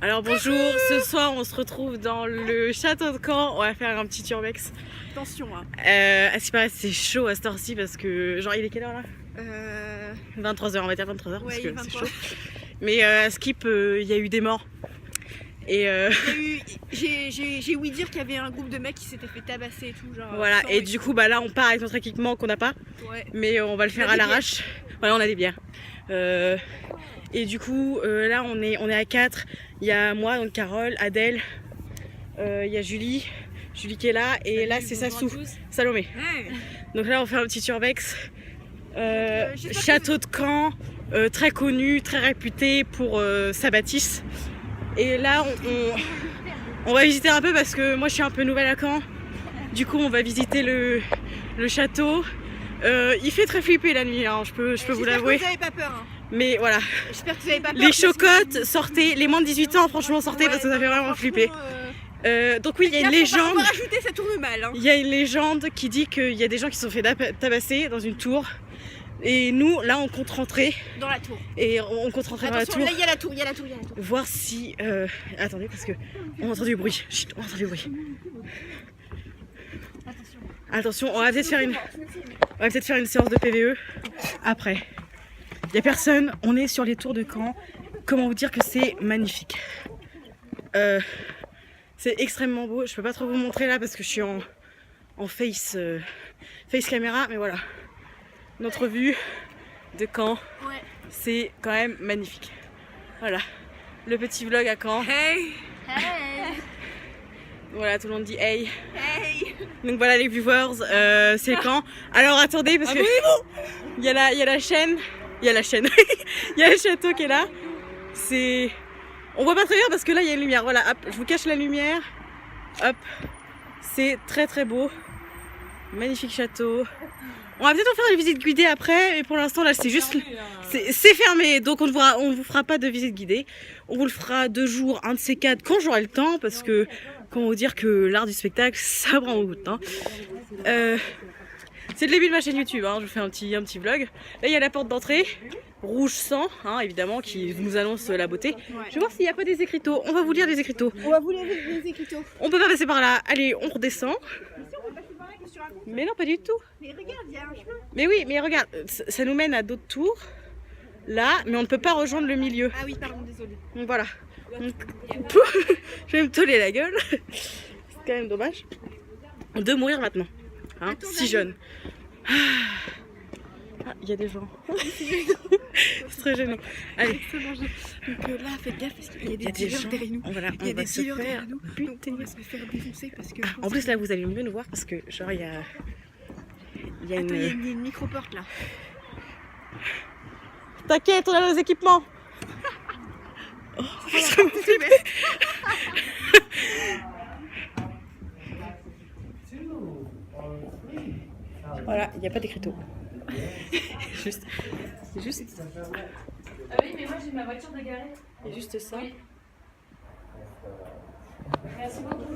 Alors bonjour, ce soir on se retrouve dans le château de Caen, on va faire un petit urbex. Attention hein. À ce qui paraît c'est chaud à cette heure-ci parce que genre il est quelle heure là 23h, on va dire 23h parce que c'est chaud. Mais à Skip il y a eu des morts. Et j'ai ouï dire qu'il y avait un groupe de mecs qui s'était fait tabasser et tout genre. voilà, et du coup bah là on part avec notre équipement qu'on n'a pas. Ouais. Mais on va le faire à l'arrache. Voilà, on a des bières. Et du coup là on est à 4. Il y a moi, donc Carole, Adèle, il y a Julie qui est là, et là c'est Sassou, Salomé. Ouais. Donc là on fait un petit urbex. Château de Caen, très connu, très réputé pour sa bâtisse. Et là on va visiter un peu parce que moi je suis un peu nouvelle à Caen. Du coup on va visiter le château. Il fait très flipper la nuit, hein, je peux vous l'avouer. Vous n'avez pas peur hein. Mais voilà. J'espère que vous avez pas peur. Les chocottes, sortez, les moins de 18 ans franchement sortez, ouais, parce que ça fait vraiment flipper. Donc oui, il y a une légende. On va rajouter, ça tourne mal. Hein. Il y a une légende qui dit qu'il y a des gens qui se sont fait tabasser dans une tour. Et nous, là, on compte rentrer. Dans la tour. Et on compte rentrer dans la tour. Là, il y a la tour, Voir si... Attendez, parce que on entend du bruit. Chut, on entend du bruit. Attention, on va peut-être faire une séance de PVE après. Il n'y a personne, on est sur les tours de Caen. Comment vous dire que c'est magnifique. C'est extrêmement beau. Je peux pas trop vous montrer là parce que je suis en face caméra, mais voilà. Notre vue de Caen, ouais. C'est quand même magnifique. Voilà, le petit vlog à Caen. Hey, hey. Voilà, tout le monde dit hey. Hey. Donc voilà les viewers, c'est Caen. Alors attendez parce que il y a la chaîne. Il y a la chaîne, il y a le château qui est là. On voit pas très bien parce que là il y a une lumière. Voilà, hop, je vous cache la lumière. Hop, c'est très très beau. Magnifique château. On va peut-être en faire une visite guidée après, mais pour l'instant là c'est juste... C'est fermé, donc on ne vous fera pas de visite guidée. On vous le fera 2 jours, un de ces 4 quand j'aurai le temps, parce que comment vous dire que l'art du spectacle ça prend beaucoup de temps. C'est le début de ma chaîne YouTube, hein. Je vous fais un petit vlog. Là il y a la porte d'entrée, rouge sang, hein, évidemment, qui nous annonce la beauté. Ouais. Je vais voir s'il n'y a pas des écriteaux. On va vous lire des écriteaux. On va vous lire des écriteaux. On peut pas passer par là. Allez, on redescend. Mais non, pas du tout. Mais regarde, il y a un chemin. Mais oui, mais regarde, ça nous mène à d'autres tours. Là, mais on ne peut pas rejoindre le milieu. Ah oui, pardon, désolé. Donc voilà. Je vais me toller la gueule. C'est quand même dommage de mourir maintenant. Hein, si jeune. Ah, il y a des gens. C'est très gênant. Allez. Donc là, faites gaffe parce qu'il y a des dealers derrière nous. Voilà, il y a des dealers derrière nous. Putain. On va se faire défoncer parce que... En plus là, vous allez mieux nous voir parce que genre il y a... Il y a une micro-porte là. T'inquiète, on a nos équipements. Oh, voilà, il n'y a pas d'écriteau. Juste. Ah oui, mais moi j'ai ma voiture de garée. Il y a juste ça. Oui. Merci beaucoup.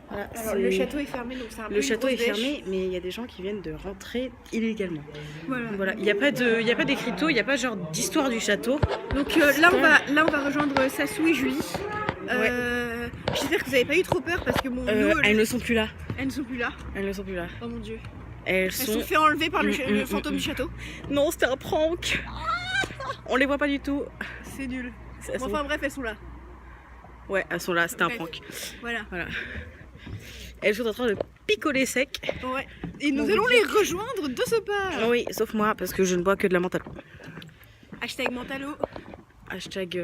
Voilà, alors le château est fermé, donc c'est un peu le château est fermé, mais il y a des gens qui viennent de rentrer illégalement. Voilà. Il n'y a pas d'écriteau, il n'y a pas genre d'histoire du château. Donc là on va rejoindre Sassou et Julie. Ouais. J'espère que vous n'avez pas eu trop peur parce que bon, nous, elles ne sont plus là. Elles ne sont plus là. Elles ne sont plus là. Oh mon dieu. Elles sont fait enlever par le fantôme du château. Non, c'était un prank. On les voit pas du tout. C'est nul. Enfin bref, elles sont là. Ouais, elles sont là, c'était un prank. Voilà. Elles sont en train de picoler sec. Ouais. Et nous allons les rejoindre de ce pas. Oui, sauf moi, parce que je ne bois que de la mentalo. Hashtag mentalo. Hashtag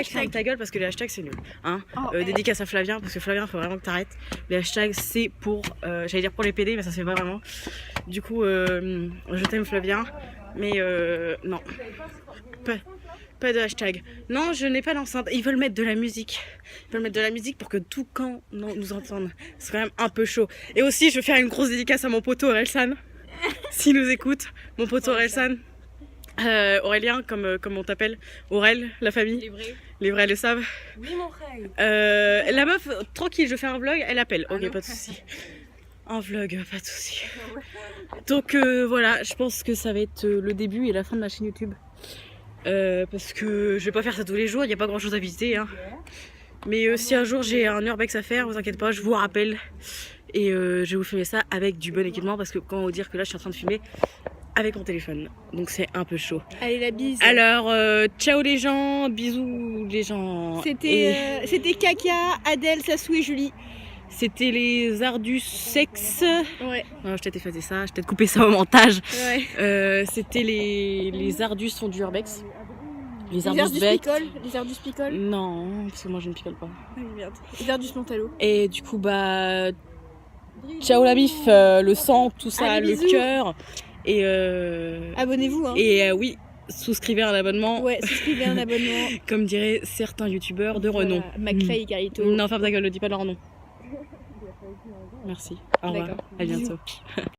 ferme ta gueule parce que les hashtags c'est nul. Hein, dédicace à Flavien parce que Flavien faut vraiment que t'arrêtes. Les hashtags c'est pour, j'allais dire pour les PD mais ça c'est pas vraiment. Du coup je t'aime Flavien mais non. Pas de hashtag. Non, je n'ai pas l'enceinte. Ils veulent mettre de la musique. Ils veulent mettre de la musique pour que tout Caen nous entende. C'est quand même un peu chaud. Et aussi je vais faire une grosse dédicace à mon poteau Orelsan. S'il nous écoute, mon poteau Orelsan. Aurélien, comme on t'appelle, Aurel, la famille. Les vrais le savent. Oui, mon frère. La meuf, tranquille, je fais un vlog, elle appelle. Ok, pas de soucis. Un vlog, pas de soucis. Donc voilà, je pense que ça va être le début et la fin de ma chaîne YouTube. parce que je vais pas faire ça tous les jours, il n'y a pas grand chose à visiter. Hein. Mais si un jour j'ai un urbex à faire, vous inquiétez pas, je vous rappelle. Et je vais vous filmer ça avec du bon équipement parce que comment vous dire que là je suis en train de filmer avec mon téléphone. Donc c'est un peu chaud. Allez, la bise. Alors, ciao les gens, bisous les gens. C'était Kaka, Adèle, Sassou et Julie. C'était les arts du sexe. Ouais. Non, je t'ai effacé ça, je t'ai coupé ça au montage. Ouais. C'était les ardus sont du urbex. Les Les ardus bec. Les ardus picole. Non, parce que moi je ne picole pas. Ah, merde. Les ardus mentalo. Et du coup, bah. Ciao la bif, le sang, tout ça, Allez, le bisous. cœur. Et. Abonnez-vous. Hein. Et oui, souscrivez à un abonnement. Ouais, souscrivez un abonnement. Comme diraient certains youtubeurs de renom. Voilà. McFly et Carito. Non, ferme ta gueule, ne dis pas leur nom. Merci. Au revoir. D'accord. À Bisous. bientôt.